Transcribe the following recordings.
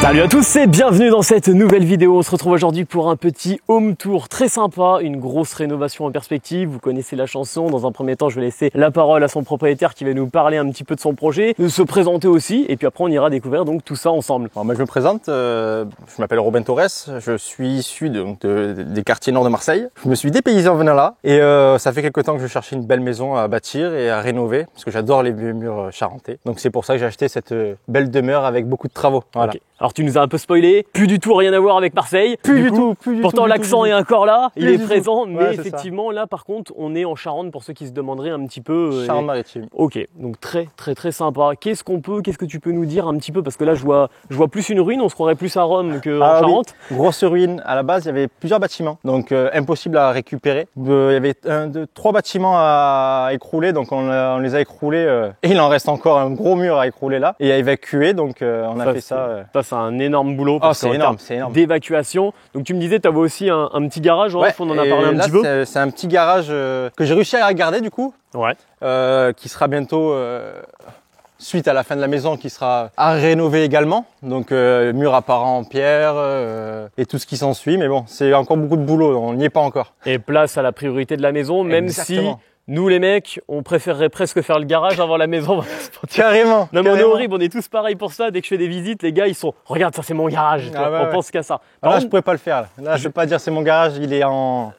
Salut à tous et bienvenue dans cette nouvelle vidéo. On se retrouve aujourd'hui pour un petit home tour très sympa, une grosse rénovation en perspective. Vous connaissez la chanson. Dans un premier temps, je vais laisser la parole à son propriétaire qui va nous parler un petit peu de son projet, de se présenter aussi, et puis après on ira découvrir donc tout ça ensemble. Alors moi je me présente, je m'appelle Robin Torres, je suis issu des quartiers nord de Marseille. Je me suis dépaysé en venant là et ça fait quelques temps que je cherchais une belle maison à bâtir et à rénover parce que j'adore les vieux murs charentais. Donc c'est pour ça que j'ai acheté cette belle demeure avec beaucoup de travaux. Voilà. Okay. Alors tu nous as un peu spoilé, plus du tout rien à voir avec Marseille. Plus du tout. Pourtant l'accent est encore là, il est présent, mais ouais, effectivement là par contre on est en Charente pour ceux qui se demanderaient un petit peu. Charente-Maritime. Ok, donc très sympa. Qu'est-ce que tu peux nous dire un petit peu, parce que là je vois plus une ruine, on se croirait plus à Rome que en Charente. Oui. Grosse ruine. À la base il y avait plusieurs bâtiments, donc impossible à récupérer. Il y avait 3 bâtiments à écrouler, donc on les a écroulés et il en reste encore un gros mur à écrouler là et à évacuer, donc on a fait ça. Ça c'est un énorme boulot. C'est énorme, c'est énorme. D'évacuation. Donc tu me disais tu avais aussi un petit garage, ouais, on en a parlé un petit peu. C'est un petit garage que j'ai réussi à garder du coup. Ouais. Qui sera bientôt suite à la fin de la maison, qui sera à rénover également. Donc mur apparent en pierre et tout ce qui s'ensuit. Mais bon, c'est encore beaucoup de boulot, on n'y est pas encore. Et place à la priorité de la maison, même Exactement. si nous les mecs, on préférerait presque faire le garage avant la maison. Carrément. Non mais on est horrible, on est tous pareils pour ça. Dès que je fais des visites, les gars ils sont « Regarde, ça c'est mon garage ». On pense qu'à ça. Là je pourrais pas le faire. Là je peux pas dire c'est mon garage, il est en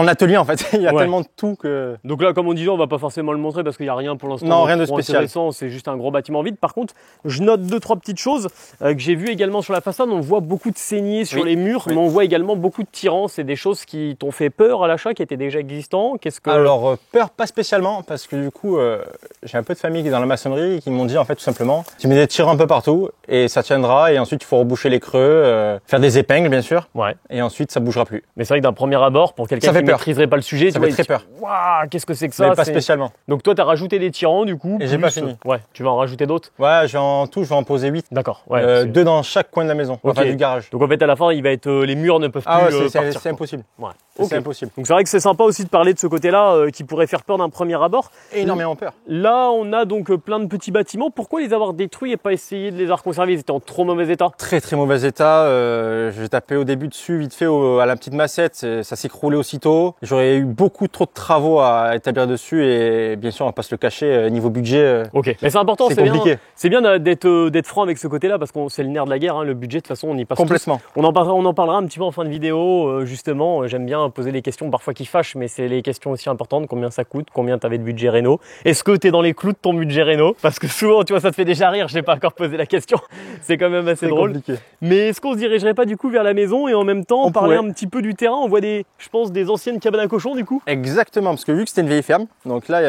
atelier en fait. Il y a tellement de tout que... Donc là comme on disait, on va pas forcément le montrer parce qu'il y a rien pour l'instant. Non, rien de spécial. C'est juste un gros bâtiment vide. Par contre, je note 2-3 petites choses que j'ai vues également sur la façade. On voit beaucoup de saignées sur les murs, mais on voit également beaucoup de tirants. C'est des choses qui t'ont fait peur à l'achat, qui étaient déjà existants. Alors peur pas spécialement, parce que du coup j'ai un peu de famille qui est dans la maçonnerie et qui m'ont dit en fait tout simplement tu mets des tirants un peu partout et ça tiendra, et ensuite il faut reboucher les creux, faire des épingles bien sûr, et ensuite ça bougera plus. Mais c'est vrai que d'un premier abord, pour quelqu'un qui ne maîtriserait pas le sujet, ça fait très peur. Waouh, qu'est-ce que c'est que ça? Mais pas spécialement. Donc toi tu as rajouté des tirants du coup. Et j'ai pas fini. Ouais, tu vas en rajouter d'autres? Ouais, je vais en poser 8. D'accord. Ouais, 2 dans chaque coin de la maison, enfin du garage. Donc en fait à la fin il va être les murs ne peuvent plus partir. C'est impossible. Ouais. C'est impossible. Donc c'est vrai que c'est sympa aussi de parler de ce côté-là qui pourrait faire peur d'un premier abord. Énormément peur. Là, on a donc plein de petits bâtiments. Pourquoi les avoir détruits et pas essayer de les avoir conservés? Ils étaient en trop mauvais état. Très mauvais état. J'ai tapé au début dessus vite fait à la petite massette. Ça s'écroulait aussitôt. J'aurais eu beaucoup trop de travaux à établir dessus et bien sûr on va pas se le cacher, niveau budget. Ok, mais c'est important. C'est compliqué. C'est bien d'être franc avec ce côté-là parce que c'est le nerf de la guerre. Hein, le budget de toute façon on y passe complètement. Tous. On en parlera un petit peu en fin de vidéo justement. J'aime bien poser les questions parfois qui fâchent, mais c'est les questions aussi importantes. Combien ça coûte? Combien tu avais de budget réno? Est-ce que tu es dans les clous de ton budget réno? Parce que souvent, tu vois, ça te fait déjà rire. Je n'ai pas encore posé la question. C'est quand même assez drôle. Compliqué. Mais est-ce qu'on se dirigerait pas du coup vers la maison et en même temps parler un petit peu du terrain? On voit je pense, des anciennes cabanes à cochons du coup. Exactement, parce que vu que c'était une vieille ferme, donc là,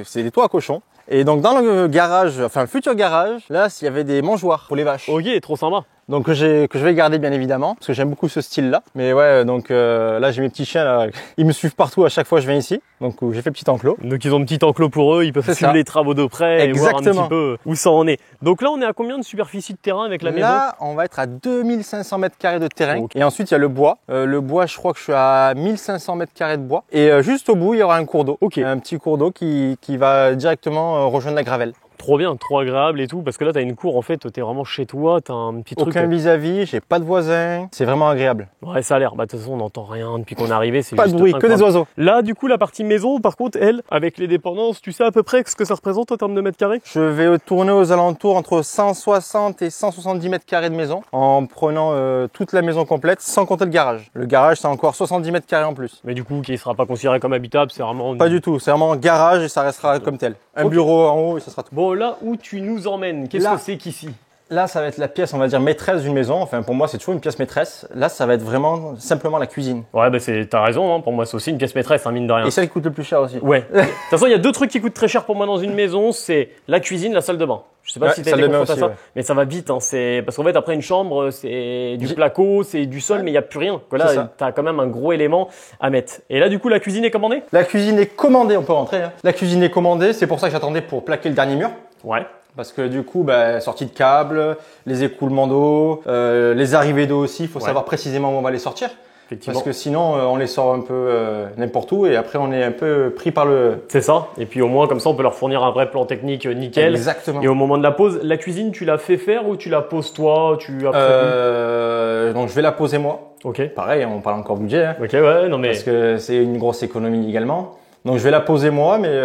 c'est des toits à cochons. Et donc dans le garage, enfin le futur garage, là, il y avait des mangeoires pour les vaches. Ok, trop sympa. Donc que je vais garder bien évidemment, parce que j'aime beaucoup ce style-là. Mais ouais, donc là j'ai mes petits chiens là, ils me suivent partout à chaque fois que je viens ici. Donc j'ai fait petit enclos. Donc ils ont un petit enclos pour eux, ils peuvent suivre les travaux de près et voir un petit peu où ça en est. Donc là on est à combien de superficie de terrain avec la maison? Là on va être à 2500 m² de terrain. Okay. Et ensuite il y a le bois. Le bois, je crois que je suis à 1500 m² de bois. Et juste au bout il y aura un cours d'eau. Okay. Un petit cours d'eau qui va directement rejoindre la gravelle. Trop bien, trop agréable et tout, parce que là t'as une cour en fait, t'es vraiment chez toi, t'as un petit truc. Aucun vis-à-vis, j'ai pas de voisins, c'est vraiment agréable. Ouais, ça a l'air, de toute façon on n'entend rien depuis qu'on est arrivé, c'est pas juste de bruit, incroyable. Que des oiseaux. Là du coup la partie maison, par contre elle, avec les dépendances, tu sais à peu près ce que ça représente en termes de mètres carrés? Je vais tourner aux alentours entre 160 et 170 m² de maison, en prenant toute la maison complète, sans compter le garage. Le garage c'est encore 70 m² en plus. Mais du coup qui sera pas considéré comme habitable, c'est vraiment... Pas du tout, c'est vraiment garage et ça restera comme tel. Un bureau en haut et ça sera tout. Bon là où tu nous emmènes, qu'est-ce que c'est qu'ici? Là, ça va être la pièce, on va dire, maîtresse d'une maison. Enfin, pour moi, c'est toujours une pièce maîtresse. Là, ça va être vraiment simplement la cuisine. Ouais, t'as raison, hein. Pour moi, c'est aussi une pièce maîtresse, hein, mine de rien. Et celle qui coûte le plus cher aussi. Ouais. De toute façon, il y a 2 trucs qui coûtent très cher pour moi dans une maison, c'est la cuisine, la salle de bain. Je sais pas si t'as été confronté à ça, mais ça va vite, hein. Parce qu'en fait, après une chambre, c'est du placo, c'est du sol, mais il n'y a plus rien. Que là, t'as quand même un gros élément à mettre. Et là, du coup, la cuisine est commandée? La cuisine est commandée, on peut rentrer. Hein. La cuisine est commandée, c'est pour ça que j'attendais pour plaquer le dernier mur. Ouais. Parce que du coup, sortie de câbles, les écoulements d'eau, les arrivées d'eau aussi, il faut savoir précisément où on va les sortir. Effectivement. Parce que sinon, on les sort un peu n'importe où et après, on est un peu pris par le... C'est ça. Et puis au moins, comme ça, on peut leur fournir un vrai plan technique nickel. Exactement. Et au moment de la pause, la cuisine, tu l'as fait faire ou tu la poses toi? Tu as prévu? Donc, je vais la poser moi. Ok. Pareil, on parle encore budget. Hein, Ok, ouais, non mais. parce que c'est une grosse économie également. Donc, je vais la poser moi, mais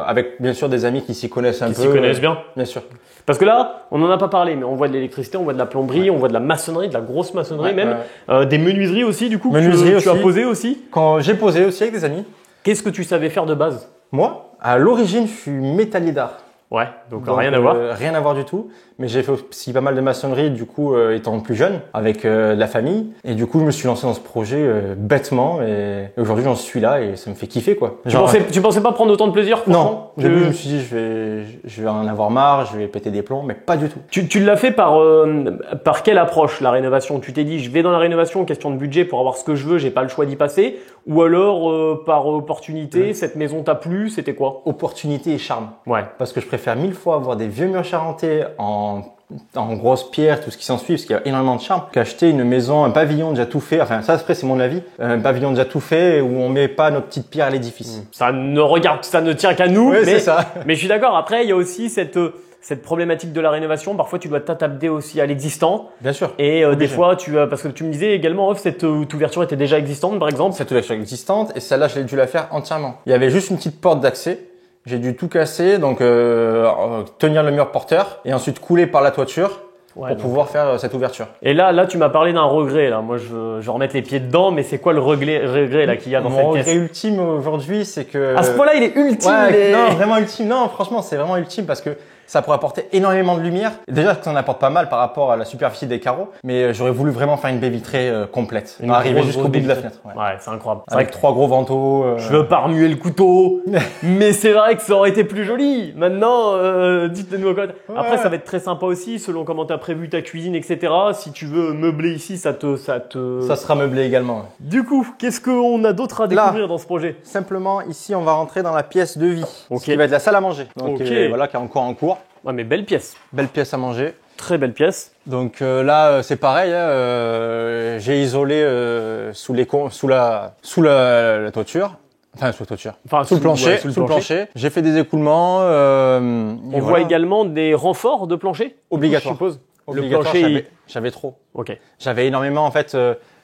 avec bien sûr des amis qui s'y connaissent un peu. Qui s'y connaissent bien. Bien sûr. Parce que là, on n'en a pas parlé, mais on voit de l'électricité, on voit de la plomberie, on voit de la maçonnerie, de la grosse maçonnerie même. Des menuiseries aussi, du coup. Menuiserie tu as aussi. posé aussi. Quand j'ai posé aussi avec des amis. Qu'est-ce que tu savais faire de base? Moi, à l'origine, je suis métallier d'art. Ouais, donc rien à voir. Rien à voir du tout. Mais j'ai fait aussi pas mal de maçonnerie, du coup, étant plus jeune, avec de la famille. Et du coup, je me suis lancé dans ce projet bêtement. Et aujourd'hui, j'en suis là et ça me fait kiffer, quoi. Tu pensais pas prendre autant de plaisir? Non. Au début, je me suis dit, je vais en avoir marre, je vais péter des plombs, mais pas du tout. Tu l'as fait par quelle approche, la rénovation? Tu t'es dit, je vais dans la rénovation, question de budget pour avoir ce que je veux, j'ai pas le choix d'y passer. Ou alors, par opportunité, cette maison t'a plu, c'était quoi? Opportunité et charme. Ouais. Parce que je préfère 1000 fois avoir des vieux murs charentais en grosses pierres, tout ce qui s'ensuit, parce qu'il y a énormément de charme, qu'acheter une maison, un pavillon déjà tout fait. Enfin, ça, après, c'est mon avis. Un pavillon déjà tout fait où on met pas notre petite pierre à l'édifice. Ça ne tient qu'à nous. Oui, mais, c'est ça. Mais je suis d'accord. Après, il y a aussi cette problématique de la rénovation. Parfois, tu dois t'adapter aussi à l'existant. Bien sûr. Et des fois, parce que tu me disais également, cette ouverture était déjà existante, par exemple. Cette ouverture existante, et celle-là, j'ai dû la faire entièrement. Il y avait juste une petite porte d'accès. J'ai dû tout casser, donc tenir le mur porteur et ensuite couler par la toiture pour pouvoir faire cette ouverture. Et là, tu m'as parlé d'un regret. Là, moi, je vais remettre les pieds dedans, mais c'est quoi le regret là qu'il y a dans cette pièce? Mon regret ultime aujourd'hui, c'est que... À ce point-là, il est ultime. Ouais, non, vraiment ultime. Non, franchement, c'est vraiment ultime parce que ça pourrait apporter énormément de lumière. Déjà, ça en apporte pas mal par rapport à la superficie des carreaux, mais j'aurais voulu vraiment faire une baie vitrée complète. Arriver jusqu'au bout de la fenêtre. Ouais, c'est incroyable. C'est avec 3 gros vantaux. Je veux pas remuer le couteau, mais c'est vrai que ça aurait été plus joli. Maintenant, dites-le nous en commentaire. Après, ça va être très sympa aussi, selon comment t'as prévu ta cuisine, etc. Si tu veux meubler ici, ça sera meublé également. Ouais. Du coup, qu'est-ce qu'on a d'autre à découvrir dans ce projet? Simplement, ici, on va rentrer dans la pièce de vie, ce qui va être la salle à manger. Donc voilà, qui est encore en cours. Ouais, mais belle pièce. Belle pièce à manger. Très belle pièce. Donc là, c'est pareil. J'ai isolé sous la toiture. Enfin, sous la toiture. Enfin, sous le plancher. Ouais, sous le plancher. J'ai fait des écoulements. On voit également des renforts de plancher. Obligatoire. Je suppose. Obligatoire. Le plancher, j'avais trop. Ok. J'avais énormément, en fait.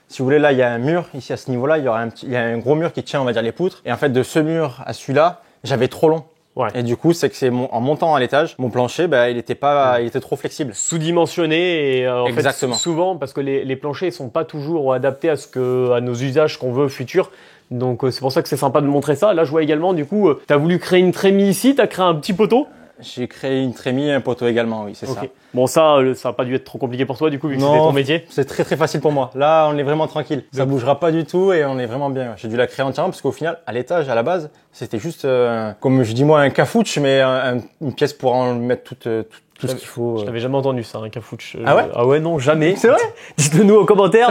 Si vous voulez, là, il y a un mur. Ici, à ce niveau-là, il y a un gros mur qui tient, on va dire, les poutres. Et en fait, de ce mur à celui-là, j'avais trop long. Ouais. Et du coup, c'est que en montant à l'étage, mon plancher, il était trop flexible. Sous-dimensionné et en Exactement. Fait, souvent, parce que les planchers sont pas toujours adaptés à nos usages qu'on veut futurs. Donc c'est pour ça que c'est sympa de montrer ça. Là, je vois également, du coup, tu as voulu créer une trémie ici, tu as créé un petit poteau. J'ai créé une trémie et un poteau également, oui, c'est ça. Bon, ça a pas dû être trop compliqué pour toi, du coup, vu que c'était ton métier. C'est très très facile pour moi. Là, on est vraiment tranquille. Ça bougera pas du tout et on est vraiment bien. J'ai dû la créer entièrement parce qu'au final, à l'étage, à la base, c'était juste, comme je dis moi, un cafouche, mais une pièce pour en mettre tout ce qu'il faut. Je n'avais jamais entendu ça, un cafouche. Ah ouais? Ah ouais, non, jamais. C'est vrai? Dites-le nous en commentaire.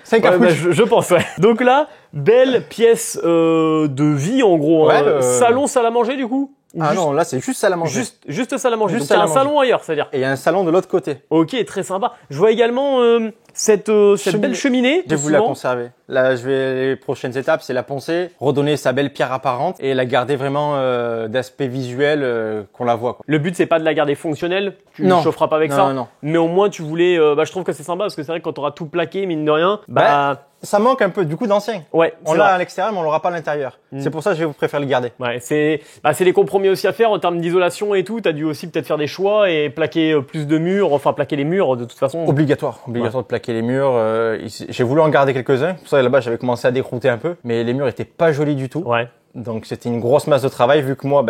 C'est un cafouche. Je pense, ouais. Donc là, belle pièce de vie, en gros. Ouais, salon, salle à manger, du coup? Non, là c'est juste salle à manger. Juste salle à manger. Juste donc il y a un salon ailleurs, c'est-à-dire. Et il y a un salon de l'autre côté. Ok, très sympa. Je vois également cette belle cheminée. J'ai voulu la conserver. Là, les prochaines étapes, c'est la poncer, redonner sa belle pierre apparente et la garder vraiment d'aspect visuel qu'on la voit. Quoi. Le but, c'est pas de la garder fonctionnelle. Tu ne chaufferas pas avec ça. Non. Mais au moins, tu voulais. Je trouve que c'est sympa parce que c'est vrai que quand tu auras tout plaqué, mine de rien, ça manque un peu du coup d'ancien. Ouais. On l'a à l'extérieur, mais on l'aura pas à l'intérieur. C'est pour ça que je préfère le garder. Ouais, c'est les compromis aussi à faire en termes d'isolation et tout. T'as dû aussi peut-être faire des choix et plaquer plus de murs, enfin plaquer les murs de toute façon. Obligatoire de plaquer les murs. J'ai voulu en garder quelques-uns. Pour ça là-bas, j'avais commencé à décrouter un peu, mais les murs étaient pas jolis du tout. Ouais. Donc c'était une grosse masse de travail vu que moi,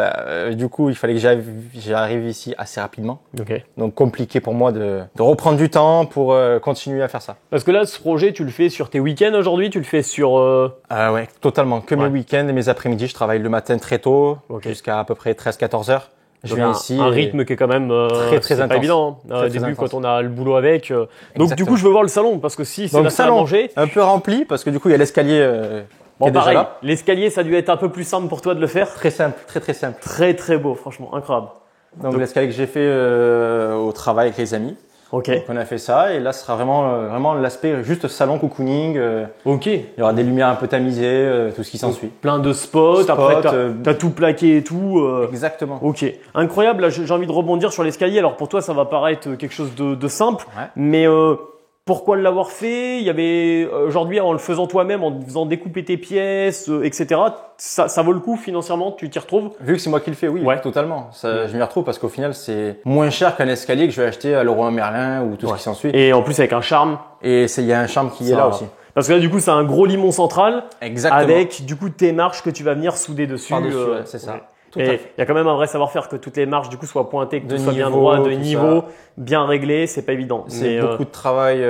du coup, il fallait que j'arrive ici assez rapidement. Okay. Donc compliqué pour moi de reprendre du temps pour continuer à faire ça. Parce que là, ce projet, tu le fais sur tes week-ends aujourd'hui, tu le fais sur... Ouais, totalement. Que mes week-ends et mes après-midi, je travaille le matin très tôt jusqu'à à peu près 13-14 heures. Je viens ici. Un rythme qui est quand même très intense. Pas évident. Au début, quand on a le boulot avec. Donc Exactement. du coup, je veux voir le salon parce que si c'est la salle à manger, un peu rempli parce que du coup, il y a l'escalier. Bon, pareil, l'escalier, ça a dû être un peu plus simple pour toi de le faire. Très simple, très simple. Très beau, franchement, incroyable. Donc l'escalier que j'ai fait au travail avec les amis. Ok. Donc on a fait ça et là ce sera vraiment l'aspect juste salon cocooning. Ok. Il y aura des lumières un peu tamisées, tout ce qui s'ensuit. Plein de spots, après t'as tout plaqué et tout. Exactement. Ok. Incroyable, là j'ai envie de rebondir sur l'escalier. Alors pour toi ça va paraître quelque chose de simple, Ouais. mais pourquoi l'avoir fait? Il y avait aujourd'hui en le faisant toi-même, en faisant découper tes pièces, etc. Ça vaut le coup financièrement, tu t'y retrouves? Vu que c'est moi qui le fais, oui, Ouais. totalement. Ça, je m'y retrouve parce qu'au final c'est moins cher qu'un escalier que je vais acheter à Leroy Merlin ou tout ce qui s'ensuit. Et en plus avec un charme. Et il y a un charme qui est là aussi. Parce que là du coup c'est un gros limon central. Exactement. Avec du coup tes marches que tu vas venir souder dessus. Par-dessus, c'est ça. Ouais. Tout à Et fait. il y a quand même un vrai savoir-faire que toutes les marches du coup soient pointées, que De tout soit bien niveau, droit, de tout niveau, ça. bien réglé, c'est pas évident. C'est beaucoup de travail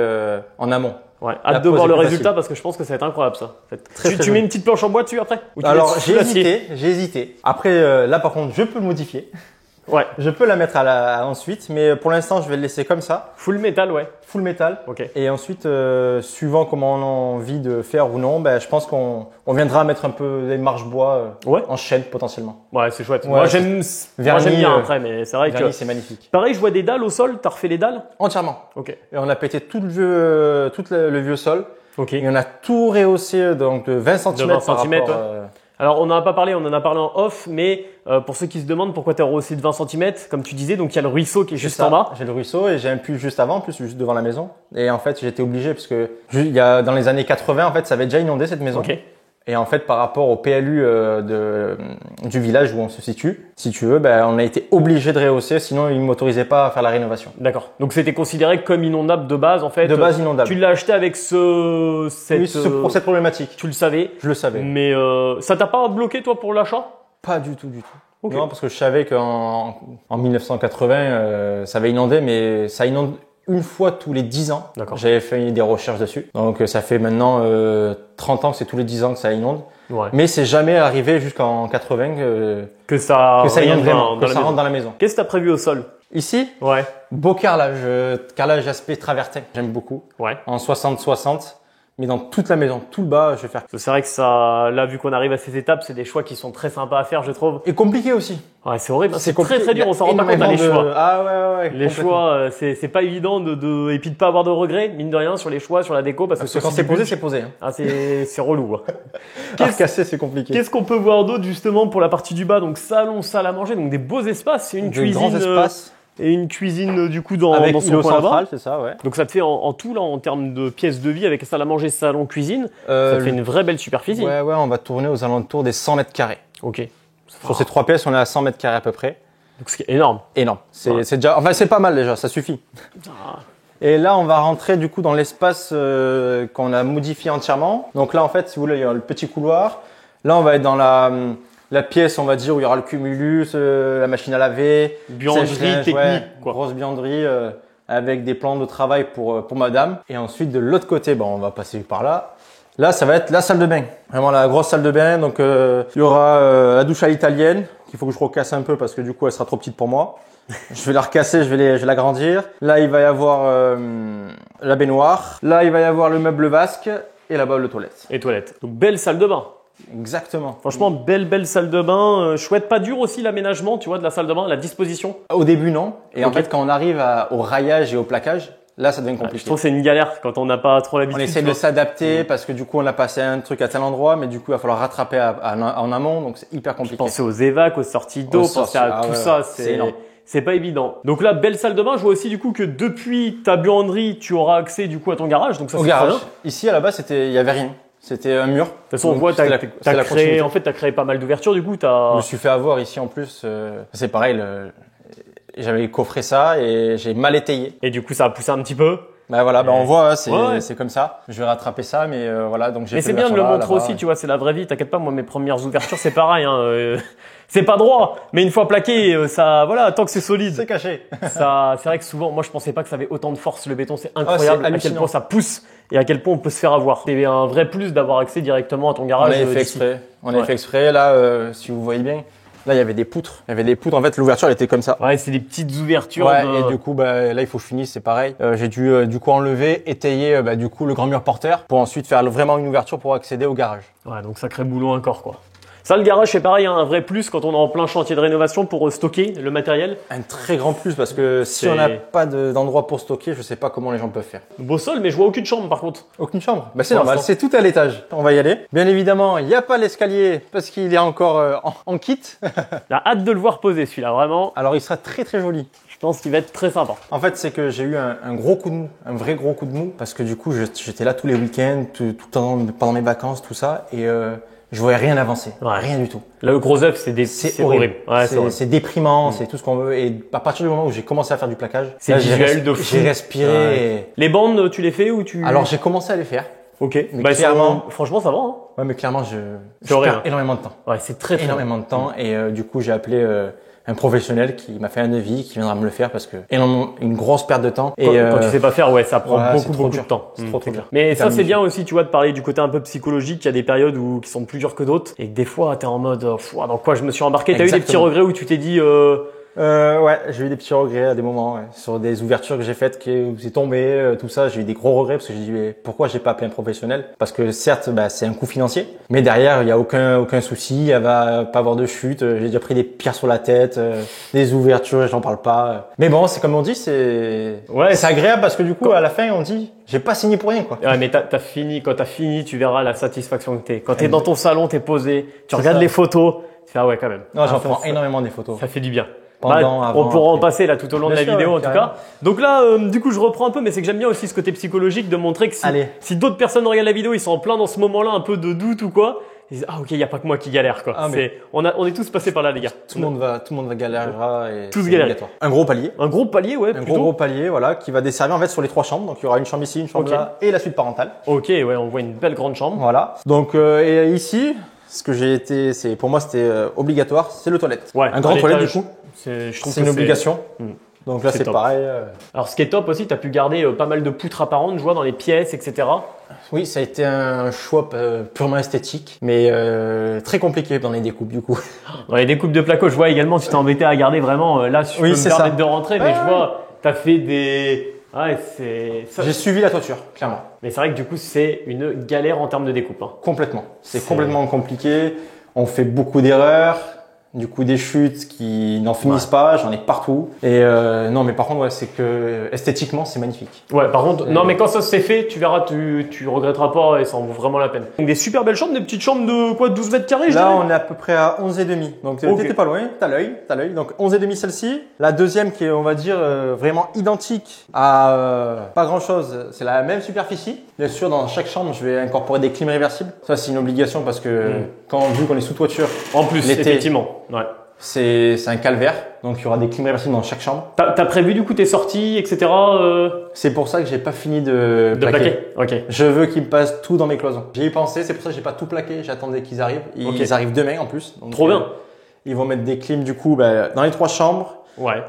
en amont. Ouais, La hâte de pose voir est le plus résultat facile. parce que je pense que ça va être incroyable ça. Très Tu mets une petite planche en bois dessus après? Ou tu Alors laisses j'ai l'acier? hésité. Après là par contre je peux le modifier. Ouais. Je peux la mettre ensuite, mais pour l'instant je vais le laisser comme ça, Full métal, ouais. full métal. Ok. Et ensuite, suivant comment on a envie de faire ou non, je pense qu'on viendra mettre un peu des marches bois Ouais. en chaîne potentiellement. Ouais, c'est chouette. Ouais, Moi j'aime vernis, bien après, mais c'est vrai Vernis, que. c'est magnifique. Pareil, je vois des dalles au sol. T'as refait les dalles? Entièrement. Ok. Et on a pété tout le vieux sol. Ok. Et on a tout rehaussé donc de 20 cm. De 20 centimètres, ouais. Alors on en a pas parlé, on en a parlé en off, mais pour ceux qui se demandent pourquoi tu as rehaussé de 20 cm, comme tu disais, donc il y a le ruisseau qui est juste en bas. J'ai le ruisseau et j'ai un puits juste avant, plus juste devant la maison. Et en fait, j'étais obligé parce que dans les années 80, en fait, ça avait déjà inondé cette maison. Ok. Et en fait, par rapport au PLU du village où on se situe, si tu veux, on a été obligé de rehausser, sinon ils ne m'autorisaient pas à faire la rénovation. D'accord. Donc c'était considéré comme inondable de base en fait. De base inondable. Tu l'as acheté avec Cette problématique. Tu le savais. Je le savais. Mais ça t'a pas bloqué toi pour l'achat? Pas du tout, du tout. Okay. Non, parce que je savais qu'en 1980, ça avait inondé, mais ça inonde une fois tous les 10 ans. D'accord. J'avais fait des recherches dessus. Donc ça fait maintenant 30 ans que c'est tous les 10 ans que ça inonde. Ouais. Mais c'est jamais arrivé jusqu'en 80 que ça inonde vraiment, dans que la ça maison. rentre dans la maison. Qu'est-ce que t'as prévu au sol? Ici, Ouais. beau carrelage aspect travertin, j'aime beaucoup. Ouais. En 60-60, mais dans toute la maison, tout le bas, je vais faire. C'est vrai que ça, là, vu qu'on arrive à ces étapes, c'est des choix qui sont très sympas à faire, je trouve. Et compliqué aussi. Ouais, c'est horrible. C'est très compliqué. très dur. On s'en rend pas compte Énormément les choix. Ah ouais. Les complètement. choix, c'est pas évident et puis de pas avoir de regrets, mine de rien, sur les choix, sur la déco, parce que Quand c'est posé, c'est posé. Hein. Ah, c'est relou. Hein. Casser, c'est compliqué. Qu'est-ce qu'on peut voir d'autre justement pour la partie du bas? Donc salon, salle à manger, donc des beaux espaces. C'est une De cuisine grands espaces. et une cuisine du coup dans Avec son îlot coin là-bas. central, c'est ça, ouais. Donc ça te fait en tout là en termes de pièces de vie avec salle à manger, salon, cuisine, ça te fait une vraie belle superficie. Ouais, on va tourner aux alentours des 100 mètres carrés. Ok. Sur ces 3 pièces, on est à 100 mètres carrés à peu près. Donc c'est énorme. Énorme. Ouais. C'est déjà, enfin c'est pas mal déjà, ça suffit. Ah. Et là, on va rentrer du coup dans l'espace qu'on a modifié entièrement. Donc là, en fait, si vous voulez, il y a le petit couloir. Là, on va être dans la pièce, on va dire, où il y aura le cumulus, la machine à laver, Buanderie sèche-linge, technique, quoi. grosse buanderie avec des plans de travail pour madame. Et ensuite, de l'autre côté, on va passer par là. Là, ça va être la salle de bain. Vraiment la grosse salle de bain. Donc, il y aura la douche à l'italienne qu'il faut que je recasse un peu parce que du coup, elle sera trop petite pour moi. Je vais la recasser, je vais l'agrandir. Là, il va y avoir la baignoire. Là, il va y avoir le meuble vasque et là-bas le toilette. Et toilette. Donc belle salle de bain. Exactement. Franchement, belle salle de bain. Chouette, pas dur aussi l'aménagement, tu vois, de la salle de bain, la disposition. Au début, non. Et en Ok. fait, quand on arrive au raillage et au plaquage, là, ça devient Je compliqué. trouve que c'est une galère quand on n'a pas trop l'habitude. On essaie tu de vois. s'adapter parce que du coup, on a passé un truc à tel endroit, mais du coup, il va falloir rattraper en amont, donc c'est hyper compliqué. Penser aux évacs, aux sorties d'eau, Aux penser sorties, à ah tout ouais, ça, c'est énorme. c'est pas évident. Donc là, belle salle de bain. Je vois aussi du coup que depuis ta buanderie, tu auras accès du coup à ton garage. Donc ça, Au c'est très garage. bien. Ici, à la base, il y avait rien. C'était un mur. De toute façon, on Donc, voit, c'était t'as la créé, continuité. en fait, t'as créé pas mal d'ouvertures. Du coup, Je me suis fait avoir ici en plus. C'est pareil, j'avais coffré ça et j'ai mal étayé. et du coup, ça a poussé un petit peu. On voit, hein, Ouais. c'est comme ça. Je vais rattraper ça, mais voilà. Donc j'ai Mais fait c'est bien de le l'ouverture là, montrer là-bas, aussi, ouais. tu vois, c'est la vraie vie. T'inquiète pas, moi, mes premières ouvertures, c'est pareil. Hein, c'est pas droit, mais une fois plaqué, ça, voilà, tant que c'est solide. C'est caché. Ça, c'est vrai que souvent, moi, je pensais pas que ça avait autant de force le béton. C'est incroyable à quel hallucinant. point ça pousse et à quel point on peut se faire avoir. C'est un vrai plus d'avoir accès directement à ton On garage. avait fait d'ici. exprès. On avait Ouais. fait exprès. Là, si vous voyez bien, là, il y avait des poutres. Il y avait des poutres. En fait, l'ouverture, elle était comme ça. Ouais, c'est des petites ouvertures. Ouais, de- et du coup, là, il faut que je finisse, c'est pareil. J'ai dû, du coup, enlever, étayer, du coup, le grand mur porteur pour ensuite faire vraiment une ouverture pour accéder au garage. Ouais, donc sacré boulot encore, quoi. Ça, le garage, c'est pareil, hein, un vrai plus quand on est en plein chantier de rénovation pour stocker le matériel. Un très grand plus parce que si on n'a pas d'endroit pour stocker, je sais pas comment les gens peuvent faire. Beau sol, mais je vois aucune chambre par contre. Aucune chambre? Bah c'est normal, c'est tout à l'étage. On va y aller. Bien évidemment, il n'y a pas l'escalier parce qu'il est encore en kit. J'ai hâte de le voir poser celui-là, vraiment. Alors il sera très très joli. Je pense qu'il va être très sympa. En fait, c'est que j'ai eu un gros coup de mou, un vrai gros coup de mou parce que du coup, j'étais là tous les week-ends, tout le temps pendant mes vacances, tout ça, et je voyais rien avancer, rien du tout. Là, le gros œuf, c'est horrible. Ouais, c'est déprimant, c'est tout ce qu'on veut. Et à partir du moment où j'ai commencé à faire du plaquage, c'est visuel de fou. J'ai respiré. Ouais. Les bandes, tu les fais ou tu? Alors j'ai commencé à les faire. Ok. Mais bah, clairement, franchement, ça va. Hein. Ouais, mais clairement, je perds énormément de temps. Ouais, c'est très énormément de temps. Et du coup, j'ai appelé un professionnel qui m'a fait un devis, qui viendra me le faire parce que une grosse perte de temps. Quand tu sais pas faire, ouais, ça prend beaucoup de temps. C'est trop dur. Mais ça, c'est bien aussi, tu vois, de parler du côté un peu psychologique. Il y a des périodes qui sont plus dures que d'autres et que des fois, t'es en mode, dans quoi je me suis embarqué. T'as eu des petits regrets où tu t'es dit, ouais, j'ai eu des petits regrets à des moments, sur des ouvertures que j'ai faites où c'est tombé, tout ça. J'ai eu des gros regrets parce que j'ai dit mais pourquoi j'ai pas appelé un professionnel? Parce que certes, c'est un coût financier, mais derrière il y a aucun souci, elle va pas avoir de chute. J'ai déjà pris des pierres sur la tête, des ouvertures, j'en parle pas. Mais bon, c'est comme on dit, c'est agréable parce que du coup à la fin on dit j'ai pas signé pour rien quoi. Ouais, mais t'as fini. Quand t'as fini, tu verras la satisfaction que t'es. Quand t'es dans ton salon, t'es posé, tu regardes les photos, tu fais ah ouais quand même. Non, j'en prends énormément des photos. Ça fait du bien. Avant, on pourra en passer là tout au long de la vidéo en tout cas. Donc là, du coup, je reprends un peu, mais c'est que j'aime bien aussi ce côté psychologique de montrer que si d'autres personnes regardent la vidéo, ils sont en plein dans ce moment-là, un peu de doute ou quoi. Ils disent ah ok, il y a pas que moi qui galère quoi. On est tous passés par là les gars. Tout le monde va galérer et tous galérer. Un gros palier. Un gros palier ouais. Un gros palier voilà qui va desservir en fait sur les 3 chambres. Donc il y aura une chambre ici, une chambre là et la suite parentale. Ok ouais, on voit une belle grande chambre. Voilà. Donc et ici, pour moi c'était obligatoire, c'est le toilette. Ouais. Un grand toilette du coup. C'est une obligation. Donc là c'est pareil. Alors ce qui est top aussi, tu as pu garder pas mal de poutres apparentes, je vois dans les pièces, etc. Oui, ça a été un choix purement esthétique, mais très compliqué dans les découpes du coup. Dans les découpes de placo, je vois également, tu t'es embêté à garder vraiment, là si je peux me permettre de rentrer, mais je vois, tu as fait des... Ouais, j'ai suivi la toiture, clairement. Mais c'est vrai que du coup, c'est une galère en termes de découpe. Hein. Complètement. C'est complètement compliqué. On fait beaucoup d'erreurs. Du coup, des chutes qui n'en finissent pas, j'en ai partout. Et non, mais par contre, c'est que esthétiquement, c'est magnifique. Ouais, par contre, non, mais quand ça s'est fait, tu verras, tu regretteras pas et ça en vaut vraiment la peine. Donc des super belles chambres, des petites chambres de quoi, 12 mètres carrés, Là, on est à peu près à 11,5. Donc t'étais pas loin, t'as l'œil. Donc 11,5 celle-ci. La deuxième qui est, on va dire, vraiment identique à pas grand-chose, c'est la même superficie. Bien sûr, dans chaque chambre, je vais incorporer des clims réversibles. Ça, c'est une obligation parce que vu qu'on est sous toiture, en plus, effectivement. Ouais. C'est un calvaire, donc il y aura des clims réversibles dans chaque chambre. T'as prévu du coup tes sorties, etc. C'est pour ça que j'ai pas fini de plaquer. Ok. Je veux qu'ils me passent tout dans mes cloisons. J'y ai pensé, c'est pour ça que j'ai pas tout plaqué. J'attendais qu'ils arrivent. Ils arrivent demain en plus. Donc, trop bien. Ils vont mettre des clims du coup dans les 3 chambres,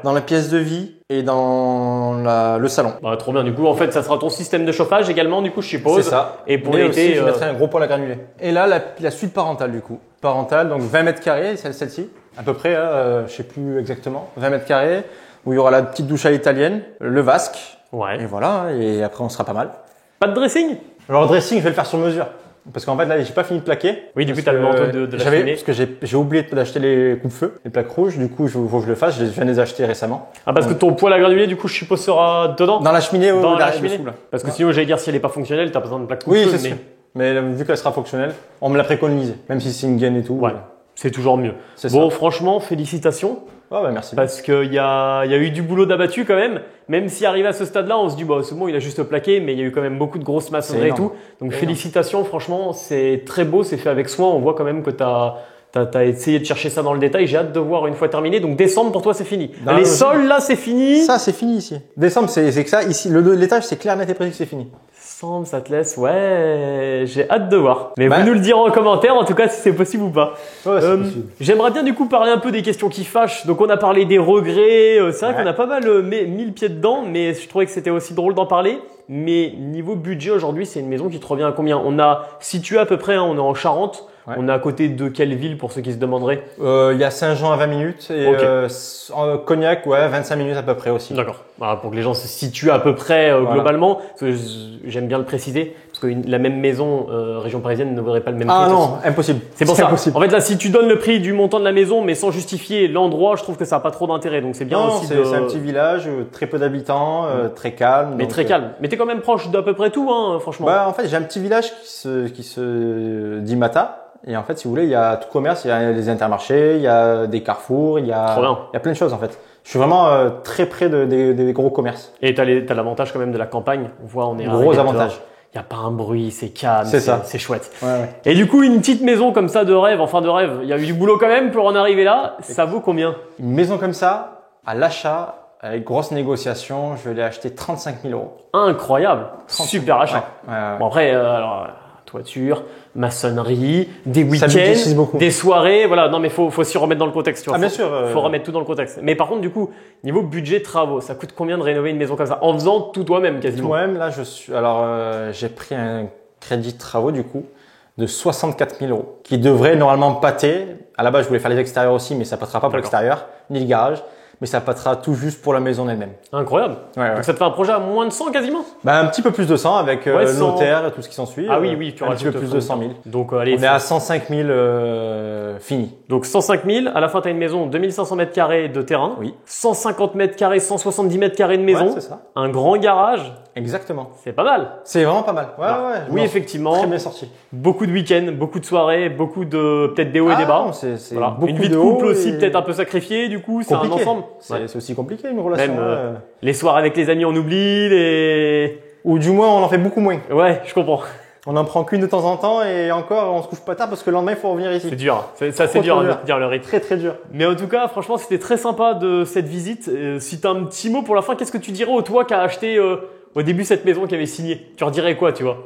dans la pièce de vie et dans le salon. Bah, trop bien. Du coup, en fait, ça sera ton système de chauffage également, du coup, je suppose. C'est ça. Et pour l'été, je mettrai un gros poêle à granulés. Et là, la suite parentale du coup. Parentale, donc 20 mètres carrés, celle-ci. À peu près, je sais plus exactement. 20 mètres carrés, où il y aura la petite douche à l'italienne, le vasque. Ouais. Et voilà. Et après, on sera pas mal. Pas de dressing? Alors, le dressing, je vais le faire sur mesure. Parce qu'en fait, là, j'ai pas fini de plaquer. Oui, du coup, t'as le manteau de la cheminée. Parce que j'ai oublié d'acheter les coupe-feu, les plaques rouges. Du coup, il faut que je le fasse. Je viens de les acheter récemment. Ah, parce que ton poêle à granuler, du coup, je suppose, sera dedans? Dans la cheminée ou dans la cheminée? Parce que sinon, j'allais dire, si elle est pas fonctionnelle, t'as besoin de plaques coupe-feu. Oui, c'est sûr. Mais vu qu'elle sera fonctionnelle, on me l'a préconisé. Même si c'est une gaine et tout. Ouais. C'est toujours mieux. Bon, franchement, félicitations. Ah bah merci. Parce qu'il y a eu du boulot d'abattu quand même. Même si arrivé à ce stade-là, on se dit, bah, c'est bon, il a juste plaqué, mais il y a eu quand même beaucoup de grosses maçonneries et tout. Donc félicitations, franchement, c'est très beau, c'est fait avec soin. On voit quand même que t'as essayé de chercher ça dans le détail. J'ai hâte de voir une fois terminé. Donc décembre, pour toi, c'est fini. Les sols, là, c'est fini. Ça, c'est fini ici. Décembre, c'est que ça. Ici, l'étage, c'est clair, net et précis que c'est fini. Décembre, ça te laisse, ouais, j'ai hâte de voir. Mais vous nous le direz en commentaire, en tout cas, si c'est possible ou pas. Ouais, c'est possible. J'aimerais bien du coup parler un peu des questions qui fâchent. Donc on a parlé des regrets. C'est vrai qu'on a pas mal mis le pied dedans, mais je trouvais que c'était aussi drôle d'en parler. Mais niveau budget aujourd'hui, c'est une maison qui te revient à combien? On a situé à peu près, on est en Charente. Ouais. On est à côté de quelle ville pour ceux qui se demanderaient? Il y a Saint-Jean à 20 minutes et Cognac, ouais, 25 minutes à peu près aussi. D'accord. Voilà, pour que les gens se situent à peu près globalement, parce que j'aime bien le préciser, parce que la même maison région parisienne ne vaudrait pas le même prix. Ah non, impossible. C'est pour ça. Impossible. En fait là, si tu donnes le prix du montant de la maison, mais sans justifier l'endroit, je trouve que ça n'a pas trop d'intérêt. Donc c'est bien Non, aussi c'est un petit village, très peu d'habitants, très calme. Mais donc, très calme. Mais t'es quand même proche d'à peu près tout, hein, franchement. Bah, en fait, j'ai un petit village qui se dit Mata. Et en fait, si vous voulez, il y a tout commerce, il y a les intermarchés, il y a des carrefours, il y a plein de choses en fait. Je suis vraiment très près des gros commerces. Et t'as l'avantage quand même de la campagne. On voit, on est gros avantage. Il n'y a pas un bruit, c'est calme, c'est chouette. Ouais, ouais. Et du coup, une petite maison comme ça de rêve, il y a eu du boulot quand même pour en arriver là. Ça vaut combien? Une maison comme ça, à l'achat, avec grosse négociation, je l'ai acheté 35 000 euros. Incroyable, super achat. Ouais, ouais. Bon après, alors, toiture, maçonnerie, des week-ends, des soirées, voilà. Non mais faut s'y remettre dans le contexte, tu vois. Ah bien sûr. Faut remettre tout dans le contexte. Mais par contre, du coup, niveau budget travaux, ça coûte combien de rénover une maison comme ça en faisant tout toi-même quasiment? Toi-même, là, j'ai pris un crédit de travaux du coup de 64 000 euros qui devrait normalement pâter. À la base, je voulais faire les extérieurs aussi, mais ça pâtera pas pour l'extérieur ni le garage. Mais ça pâtera tout juste pour la maison elle-même. Incroyable. Ouais. Donc ça te fait un projet à moins de 100 quasiment? Bah, un petit peu plus de 100 avec le notaire et tout ce qui s'ensuit. Ah oui, tu un petit peu plus de 100 000. Donc allez, on est à 105 000 fini. Donc 105 000, à la fin tu as une maison 2500 mètres carrés de terrain, oui. 150 mètres carrés, 170 mètres carrés de maison, c'est ça. Un grand garage. Exactement. C'est pas mal. C'est vraiment pas mal. Ouais. Oui, effectivement. Très bien sorti. Beaucoup de week-ends, beaucoup de soirées, beaucoup de peut-être des hauts et des bas. Voilà. Beaucoup une vie de couple aussi peut-être un peu sacrifiée du coup, c'est un ensemble. C'est aussi compliqué une relation. Même les soirs avec les amis on oublie, ou du moins on en fait beaucoup moins. Ouais, je comprends. On en prend qu'une de temps en temps et encore on se couche pas tard parce que le lendemain il faut revenir ici. C'est dur, c'est dur de dire le rythme. Très très dur. Mais en tout cas, franchement, c'était très sympa de cette visite. Si tu as un petit mot pour la fin, qu'est-ce que tu dirais au toi qui a acheté au début cette maison qui avait signé? Tu leur dirais quoi, tu vois?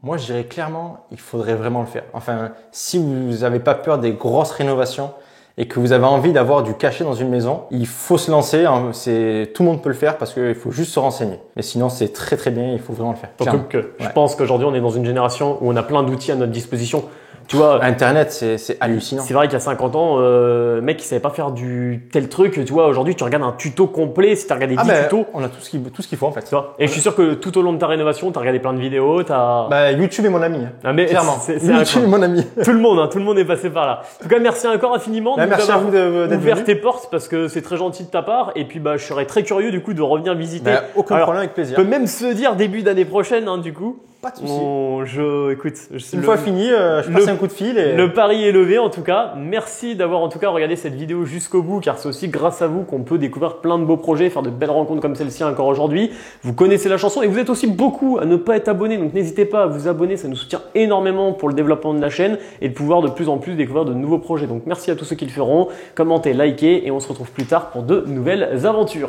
Moi, je dirais clairement, il faudrait vraiment le faire. Enfin, si vous n'avez pas peur des grosses rénovations et que vous avez envie d'avoir du cachet dans une maison, il faut se lancer. Tout le monde peut le faire parce qu'il faut juste se renseigner. Mais sinon, c'est très très bien. Il faut vraiment le faire. Donc, je pense qu'aujourd'hui, on est dans une génération où on a plein d'outils à notre disposition. Tu vois, Internet, c'est hallucinant. C'est vrai qu'il y a 50 ans, mec, il savait pas faire du tel truc. Tu vois, aujourd'hui, tu regardes un tuto complet. Si tu as regardé 10 tutos, on a tout ce qu'il faut en fait. Tu vois. Et je suis sûr que tout au long de ta rénovation, tu as regardé plein de vidéos. YouTube est mon ami. Mais clairement. YouTube est mon ami. Tout le monde est passé par là. En tout cas, merci encore infiniment merci à vous d'être ouvert tes portes parce que c'est très gentil de ta part. Et puis, je serais très curieux du coup de revenir visiter. Aucun problème, avec plaisir. On peut même se dire début d'année prochaine, du coup. Pas de souci. Écoute, une fois fini, je passe un coup de fil. Le pari est levé en tout cas. Merci d'avoir en tout cas regardé cette vidéo jusqu'au bout car c'est aussi grâce à vous qu'on peut découvrir plein de beaux projets, faire de belles rencontres comme celle-ci encore aujourd'hui. Vous connaissez la chanson et vous êtes aussi beaucoup à ne pas être abonné, donc n'hésitez pas à vous abonner, ça nous soutient énormément pour le développement de la chaîne et de pouvoir de plus en plus découvrir de nouveaux projets. Donc merci à tous ceux qui le feront, commentez, likez et on se retrouve plus tard pour de nouvelles aventures.